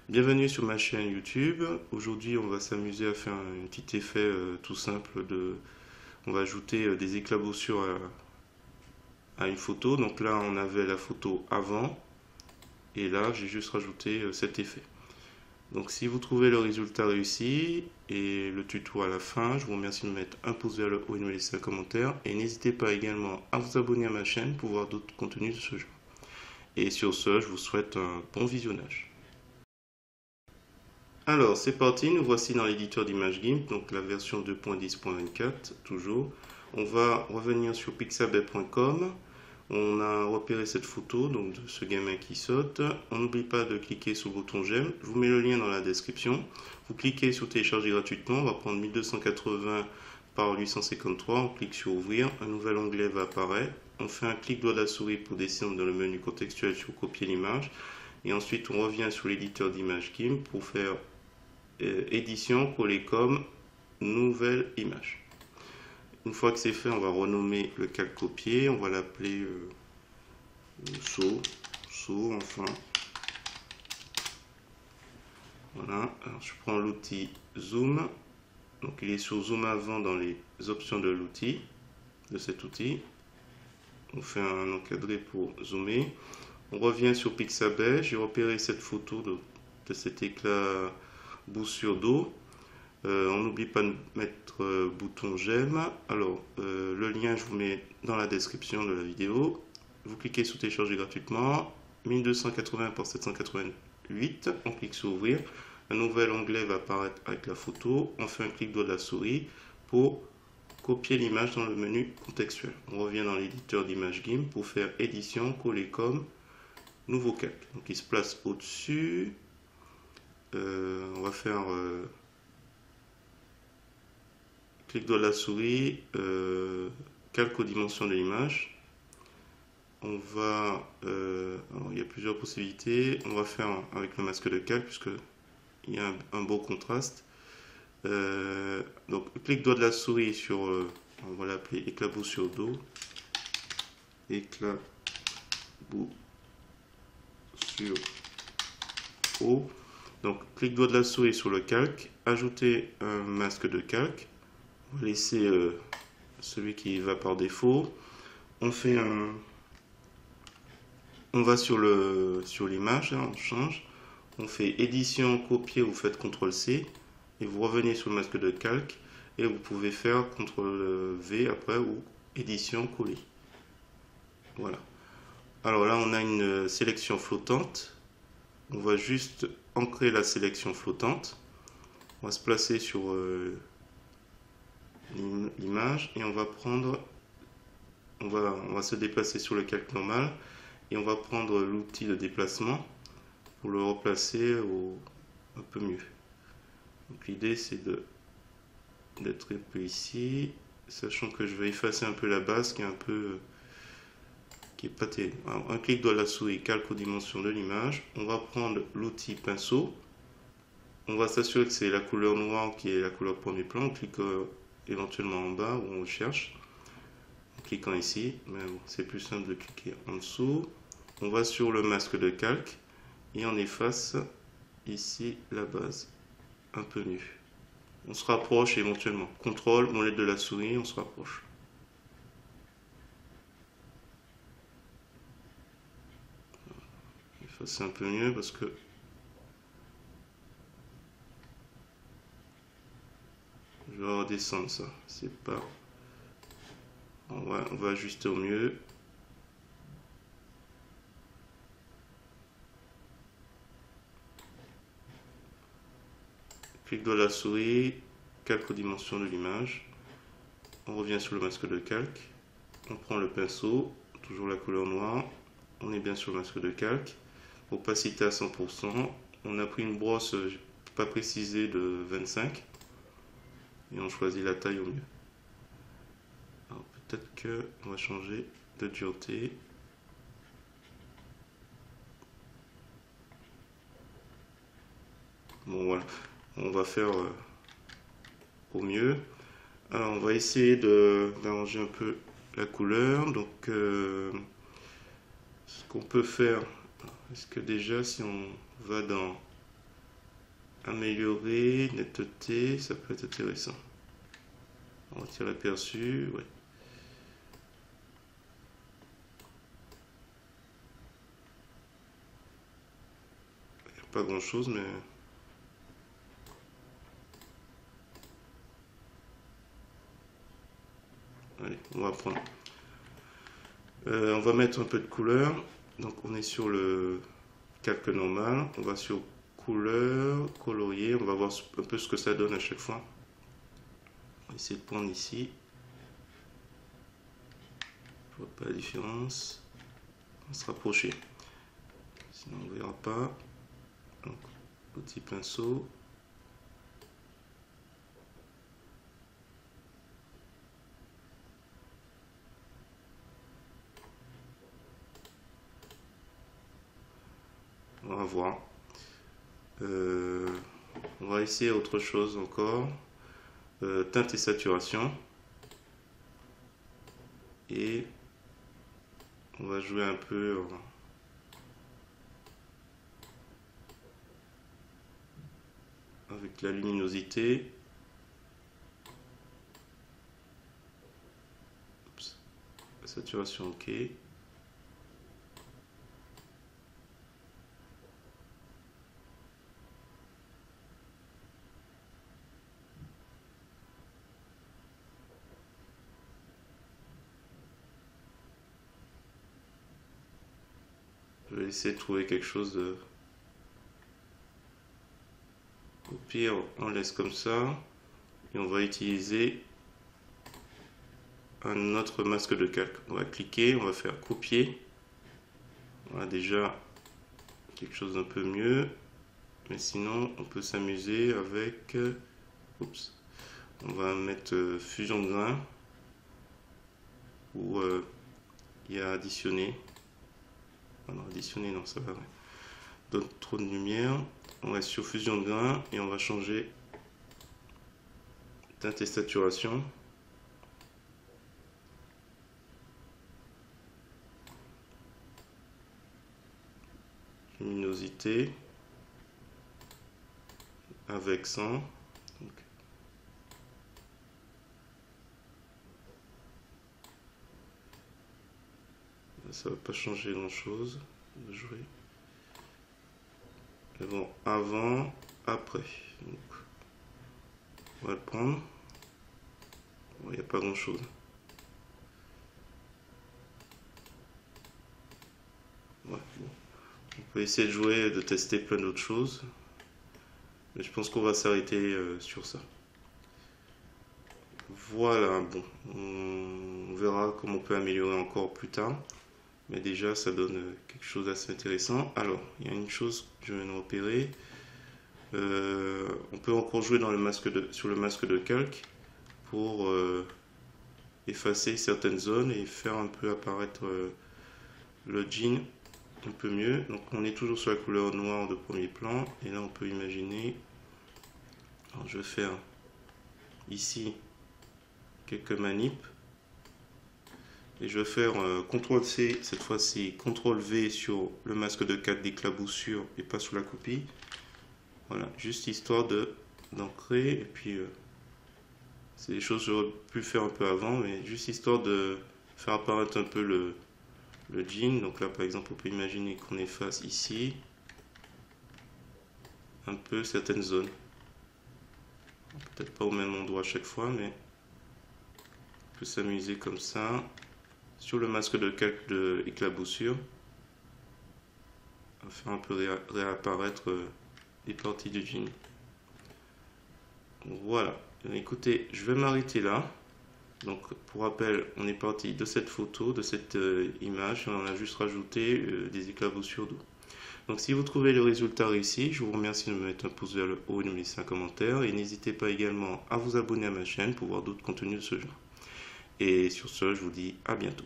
Bienvenue sur ma chaîne YouTube. Aujourd'hui, on va s'amuser à faire un petit effet tout simple on va ajouter des éclaboussures à une photo. Donc là, on avait la photo avant et là, j'ai juste rajouté cet effet. Donc si vous trouvez le résultat réussi et le tuto à la fin, je vous remercie de mettre un pouce vers le haut et de me laisser un commentaire. Et n'hésitez pas également à vous abonner à ma chaîne pour voir d'autres contenus de ce genre. Et sur ce, je vous souhaite un bon visionnage. Alors, c'est parti, nous voici dans l'éditeur d'image GIMP, donc la version 2.10.24, toujours. On va revenir sur pixabay.com. On a repéré cette photo, donc de ce gamin qui saute. On n'oublie pas de cliquer sur le bouton j'aime. Je vous mets le lien dans la description. Vous cliquez sur télécharger gratuitement. On va prendre 1280 par 853. On clique sur ouvrir. Un nouvel onglet va apparaître. On fait un clic droit de la souris pour descendre dans le menu contextuel sur copier l'image. Et ensuite, on revient sur l'éditeur d'image GIMP pour faire édition, coller comme, nouvelle image. Une fois que c'est fait, on va renommer le calque copier, on va l'appeler saut, enfin. Voilà, alors je prends l'outil zoom, donc il est sur zoom avant dans les options de l'outil, de cet outil. On fait un encadré pour zoomer. On revient sur Pixabay, j'ai repéré cette photo de cet éclat boussure d'eau. On n'oublie pas de mettre bouton j'aime. Alors, le lien, je vous mets dans la description de la vidéo. Vous cliquez sur télécharger gratuitement. 1280 par 788. On clique sur ouvrir. Un nouvel onglet va apparaître avec la photo. On fait un clic droit de la souris pour copier l'image dans le menu contextuel. On revient dans l'éditeur d'image GIMP pour faire édition, coller comme, nouveau calque. Donc, il se place au-dessus. On va faire clic droit de la souris, calque aux dimensions de l'image. On va, alors il y a plusieurs possibilités. On va faire avec le masque de calque puisque il y a un beau contraste. Donc clic droit de la souris sur, on va l'appeler éclaboussure d'eau. Éclaboussure eau. Donc clic droit de la souris sur le calque, ajouter un masque de calque. On va laisser celui qui va par défaut. On fait on va sur l'image, on change. On fait édition, copier, vous faites CTRL-C et vous revenez sur le masque de calque et vous pouvez faire CTRL-V après ou édition, coller. Voilà. Alors là, on a une sélection flottante. On va juste ancrer la sélection flottante. On va se placer sur l'image et on va prendre, on va se déplacer sur le calque normal et on va prendre l'outil de déplacement pour le replacer un peu mieux. Donc l'idée c'est d'être un peu ici, sachant que je vais effacer un peu la base qui est un peu qui est pas terrible. Alors, un clic droit de la souris, calque aux dimensions de l'image. On va prendre l'outil pinceau. On va s'assurer que c'est la couleur noire qui est la couleur premier plan. On clique éventuellement en bas où on cherche. En cliquant ici, mais bon, c'est plus simple de cliquer en dessous. On va sur le masque de calque et on efface ici la base un peu mieux. On se rapproche éventuellement. CTRL, molette de la souris, on se rapproche. Effacer un peu mieux parce que je vais redescendre ça. C'est pas. On va ajuster au mieux. Clic de la souris, calque aux dimensions de l'image. On revient sur le masque de calque. On prend le pinceau, toujours la couleur noire. On est bien sur le masque de calque. Opacité à 100%. On a pris une brosse, pas précisée, de 25. Et on choisit la taille au mieux. Alors peut-être qu'on va changer de dureté. Bon voilà, on va faire au mieux. Alors on va essayer d'arranger un peu la couleur. Donc ce qu'on peut faire, est-ce que déjà si on va dans améliorer, netteté, ça peut être intéressant. On retire l'aperçu, ouais. Pas grand chose, mais allez, on va prendre. On va mettre un peu de couleur. Donc on est sur le calque normal. On va sur couleur, colorier. On va voir un peu ce que ça donne à chaque fois. On va essayer de prendre ici. Je vois pas la différence. On va se rapprocher. Sinon on verra pas. Donc, petit pinceau. On va voir. On va essayer autre chose encore. Teinte et saturation. Et on va jouer un peu avec la luminosité. Oups. La saturation, ok. Je vais essayer de trouver quelque chose de... Au pire, on laisse comme ça. Et on va utiliser un autre masque de calque. On va cliquer, on va faire copier. On a déjà quelque chose d'un peu mieux. Mais sinon, on peut s'amuser avec... Oups. On va mettre fusion de grain. Où il y a additionné. Ah non, additionner, non, ça va. Donne trop de lumière. On reste sur fusion de grain et on va changer teinte et saturation. Luminosité. Avec 100. Donc, ça va pas changer grand chose. On va jouer. Mais bon, avant, après. Donc, on va le prendre. Il n'y a pas grand chose. Ouais, bon. On peut essayer de jouer, de tester plein d'autres choses. Mais je pense qu'on va s'arrêter sur ça. Voilà, bon. On verra comment on peut améliorer encore plus tard. Mais déjà, ça donne quelque chose d'assez intéressant. Alors, il y a une chose que je viens de repérer. On peut encore jouer dans sur le masque de calque pour effacer certaines zones et faire un peu apparaître le jean un peu mieux. Donc, on est toujours sur la couleur noire de premier plan. Et là, on peut imaginer... Alors, je vais faire ici quelques manips. Et je vais faire CTRL-C, cette fois-ci CTRL-V sur le masque de calque d'éclaboussure et pas sur la copie. Voilà, juste histoire d'ancrer. Et puis, c'est des choses que j'aurais pu faire un peu avant, mais juste histoire de faire apparaître un peu le jean. Donc là, par exemple, on peut imaginer qu'on efface ici un peu certaines zones. Peut-être pas au même endroit à chaque fois, mais on peut s'amuser comme ça. Sur le masque de calque de éclaboussure, on va faire un peu réapparaître les parties du jean. Voilà, écoutez, je vais m'arrêter là. Donc pour rappel, on est parti de cette photo, de cette image, et on a juste rajouté des éclaboussures d'eau. Donc si vous trouvez le résultat réussi, je vous remercie de me mettre un pouce vers le haut et de me laisser un commentaire. Et n'hésitez pas également à vous abonner à ma chaîne pour voir d'autres contenus de ce genre. Et sur ce, je vous dis à bientôt.